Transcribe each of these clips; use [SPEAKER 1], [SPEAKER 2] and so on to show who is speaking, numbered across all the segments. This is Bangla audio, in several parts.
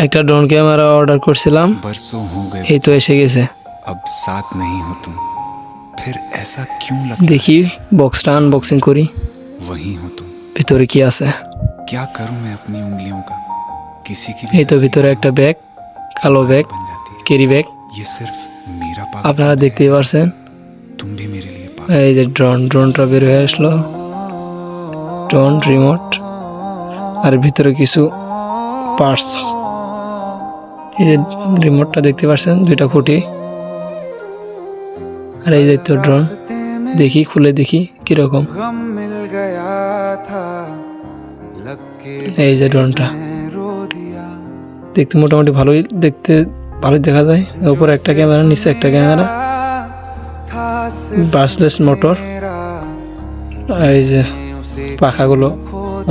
[SPEAKER 1] একটা ড্রোন ক্যামেরা অর্ডার করছিলাম,
[SPEAKER 2] बरसों हो गए
[SPEAKER 1] এই তো এসে গেছে।
[SPEAKER 2] अब साथ नहीं हो तुम, फिर ऐसा क्यों लगता
[SPEAKER 1] দেখি বক্সটা আনবক্সিং করি,
[SPEAKER 2] है वहीं हो तुम।
[SPEAKER 1] ভিতরে কি আছে।
[SPEAKER 2] क्या करूं मैं अपनी उंगलियों का, किसी की
[SPEAKER 1] এই তো ভিতরে একটা ব্যাগ, কালো ব্যাগ,
[SPEAKER 2] बन जाती है।
[SPEAKER 1] Carry bag.
[SPEAKER 2] ये सिर्फ मेरा
[SPEAKER 1] আপনারা
[SPEAKER 2] पागल
[SPEAKER 1] দেখতেই পারছেন।
[SPEAKER 2] तुम भी मेरे लिए पागल।
[SPEAKER 1] এই যে ড্রোনটা বের হয়ে আসলো, ড্রোন রিমোট, আর ভিতরে কিছু পার্টস। এই যে রিমোটটা দেখতে পাচ্ছেন, দুইটা খুঁটি, আর এই যে তো ড্রোন। দেখি খুলে দেখি কিরকম। এই যে ড্রোনটা দেখতে মোটামুটি ভালোই দেখা যায়। উপরে একটা ক্যামেরা, নিচে একটা ক্যামেরা, ব্রাশলেস মোটর, আর এই যে পাখাগুলো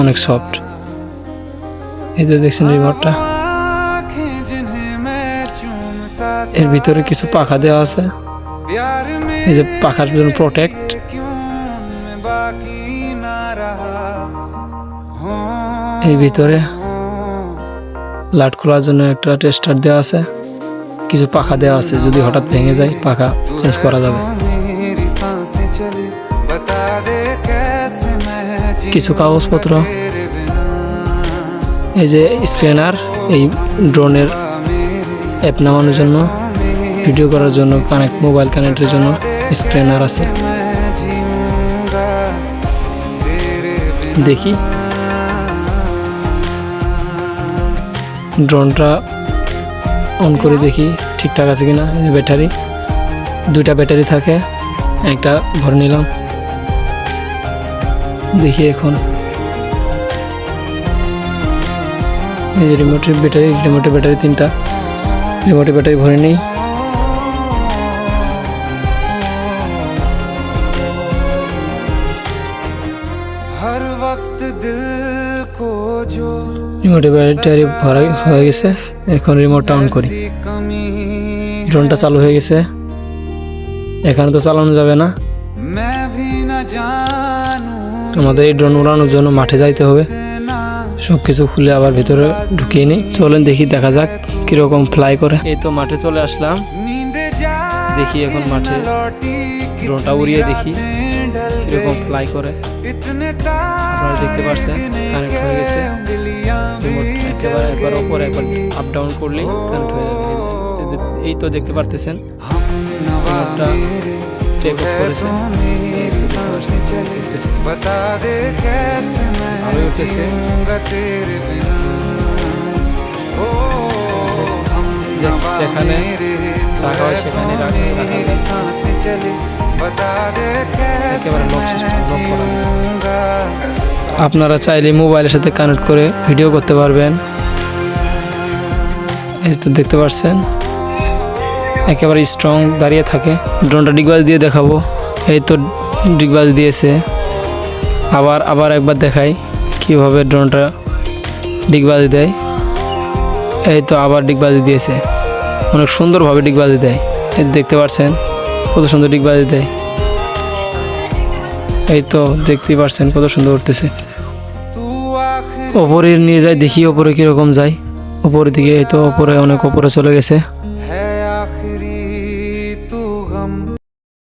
[SPEAKER 1] অনেক সফট। এই যে দেখছেন রিমোটটা, এর ভিতরে কিছু পাখা দেওয়া আছে। এই যে পাখার জন্য প্রোটেক্ট। এই ভিতরে লাইট খোলার জন্য একটা টেস্টার দেওয়া আছে, কিছু পাখা দেওয়া আছে, যদি হঠাৎ ভেঙে যায় পাখা চেঞ্জ করা যাবে। কিছু কাগজপত্র, এই যে স্ক্যানার, এই ড্রোনের অ্যাপ নামানোর জন্য, ভিডিও করার জন্য, মোবাইল কানেক্টের জন্য স্ক্যানার আছে। দেখি ড্রোনটা অন করে দেখি ঠিকঠাক আছে কিনা। ব্যাটারি, দুইটা ব্যাটারি থাকে, একটা ভরে নিলাম। দেখি এখন এই যে রিমোটের ব্যাটারি তিনটা, রিমোটের ব্যাটারি ভরে নিই। রিমোটের ব্যাটারি ভরা হয়ে গেছে, এখন রিমোটটা অন করি। ড্রোনটা চালু হয়ে গেছে। এখানে তো চালানো যাবে না, আমাদের এই ড্রোন উড়ানোর জন্য মাঠে যাইতে হবে। সবকিছু খুলে আবার ভিতরে ঢুকিয়ে নিই। চলেন দেখি, দেখা যাক কিরকম ফ্লাই করে। এই তো মাঠে চলে আসলাম, দেখি এখন মাঠে ড্রোনটা উড়িয়ে দেখি কিরকম ফ্লাই করে। আপনারা দেখতে পাচ্ছেন কানেক্ট হয়ে গেছে। রিমোট একেবারে একবার ওপরে একবার আপ ডাউন করলেই কানেক্ট হয়ে যাবে। এই তো দেখতে পারতেছেন রিমোটটা টেক অফ করেছে, ভালোই উঠেছে। যেখানে রাখা হয় সেখানে রাখা একেবারে লক সিস্টেম, লক করা। আপনারা চাইলে মোবাইলের সাথে কানেক্ট করে ভিডিও করতে পারবেন। এই তো দেখতে পাচ্ছেন একেবারে স্ট্রং দাঁড়িয়ে থাকে। ড্রোনটা ডিগবাজি দিয়ে দেখাবো। এই তো ডিগবাজি দিয়েছে। আবার একবার দেখাই কিভাবে ড্রোনটা ডিগবাজি দেয়। এই তো আবার ডিগবাজি দিয়েছে, অনেক সুন্দরভাবে ডিগবাজি দেয়। এই দেখতে পাচ্ছেন কত সুন্দর ডিগবাজি দেয়। এই তো দেখতেই পাচ্ছেন কত সুন্দর উঠতেছে। ওপরে নিয়ে যায়, দেখি ওপরে কিরকম যায়। উপরের দিকে, এই তো ওপরে অনেক ওপরে চলে গেছে।